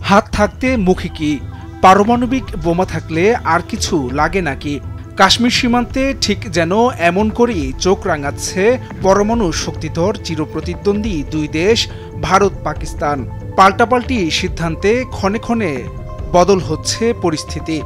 হাত থাকতে মুখে কি? পারমাণবিক বোমা থাকলে আর কিছু লাগে নাকি? কাশ্মীর সীমান্তে ঠিক যেন এমন করেই চোখ রাঙাচ্ছে পরমাণু শক্তিধর চিরপ্রতিদ্বন্দ্বী দুই দেশ ভারত পাকিস্তান। পাল্টাপাল্টি সিদ্ধান্তে ক্ষণে ক্ষণে বদল হচ্ছে পরিস্থিতি।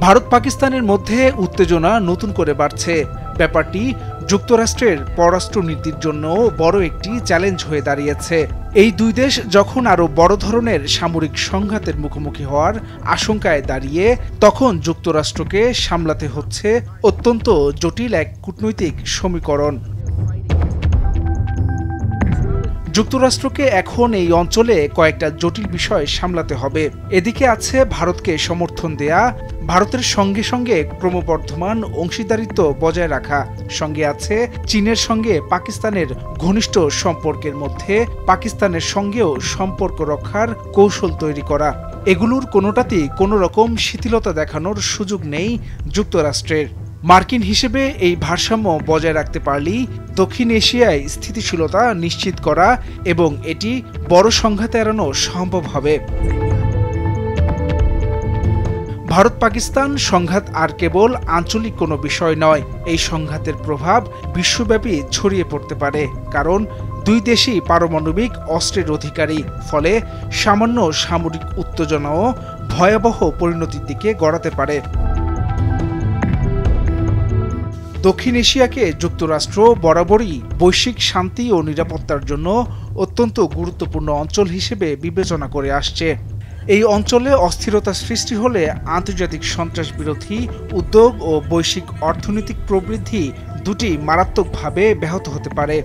ভারত পাকিস্তানের মধ্যে উত্তেজনা নতুন করে বাড়ছে। ব্যাপারটি যুক্তরাষ্ট্রের পররাষ্ট্রনীতির জন্য বড় একটি চ্যালেঞ্জ হয়ে দাঁড়িয়েছে। এই দুই দেশ যখন আরও বড় ধরনের সামরিক সংঘাতের মুখোমুখি হওয়ার আশঙ্কায় দাঁড়িয়ে, তখন যুক্তরাষ্ট্রকে সামলাতে হচ্ছে অত্যন্ত জটিল এক কূটনৈতিক সমীকরণ। যুক্তরাষ্ট্রকে এখন এই অঞ্চলে কয়েকটা জটিল বিষয় সামলাতে হবে। এদিকে আছে ভারতকে সমর্থন দেয়া, ভারতের সঙ্গে সঙ্গে ক্রমবর্ধমান অংশীদারিত্ব বজায় রাখা, সঙ্গে আছে চীনের সঙ্গে পাকিস্তানের ঘনিষ্ঠ সম্পর্কের মধ্যে পাকিস্তানের সঙ্গেও সম্পর্ক রক্ষার কৌশল তৈরি করা। এগুলোর কোনোটাতেই কোনো রকম শিথিলতা দেখানোর সুযোগ নেই যুক্তরাষ্ট্রের। মার্কিন হিসেবে এই ভারসাম্য বজায় রাখতে পারলেই দক্ষিণ এশিয়ায় স্থিতিশীলতা নিশ্চিত করা এবং এটি বড় সংঘাত এড়ানো সম্ভব হবে। ভারত পাকিস্তান সংঘাত আর কেবল আঞ্চলিক কোনো বিষয় নয়, এই সংঘাতের প্রভাব বিশ্বব্যাপী ছড়িয়ে পড়তে পারে। কারণ দুই দেশই পারমাণবিক অস্ত্রের অধিকারী, ফলে সামান্য সামরিক উত্তেজনাও ভয়াবহ পরিণতির দিকে গড়াতে পারে। দক্ষিণ এশিয়াকে যুক্তরাষ্ট্র বরাবরই বৈশ্বিক শান্তি ও নিরাপত্তার জন্য অত্যন্ত গুরুত্বপূর্ণ অঞ্চল হিসেবে বিবেচনা করে আসছে। এই অঞ্চলে অস্থিরতা সৃষ্টি হলে আন্তর্জাতিক সন্ত্রাস বিরোধী উদ্যোগ ও বৈশ্বিক অর্থনৈতিক প্রবৃদ্ধি দুটি মারাত্মকভাবে ব্যাহত হতে পারে।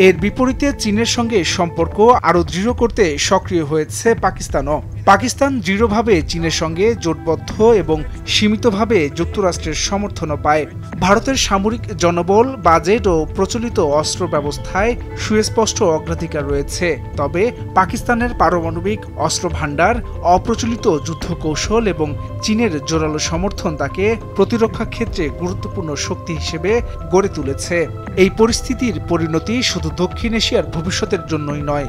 এর বিপরীতে চীনের সঙ্গে সম্পর্ক আরও দৃঢ় করতে সক্রিয় হয়েছে পাকিস্তানও। পাকিস্তান দৃঢ়ভাবে চীনের সঙ্গে জোটবদ্ধ এবং সীমিতভাবে যুক্তরাষ্ট্রের সমর্থনও পায়। ভারতের সামরিক জনবল, বাজেট ও প্রচলিত অস্ত্র ব্যবস্থায় সুস্পষ্ট অগ্রাধিকার রয়েছে। তবে পাকিস্তানের পারমাণবিক অস্ত্র ভাণ্ডার, অপ্রচলিত যুদ্ধ কৌশল এবং চীনের জোরালো সমর্থন তাকে প্রতিরক্ষা ক্ষেত্রে গুরুত্বপূর্ণ শক্তি হিসেবে গড়ে তুলেছে। এই পরিস্থিতির পরিণতি শুধু দক্ষিণ এশিয়ার ভবিষ্যতের জন্যই নয়,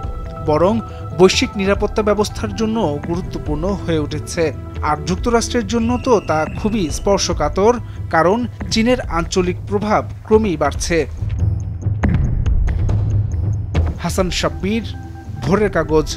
বরং বৈশ্বিক নিরাপত্তা ব্যবস্থার জন্য গুরুত্বপূর্ণ হয়ে উঠেছে। আর যুক্তরাষ্ট্রের জন্য তো তা খুবই স্পর্শকাতর, কারণ চীনের আঞ্চলিক প্রভাব ক্রমেই বাড়ছে। হাসান শাব্বির, ভোরের কাগজ।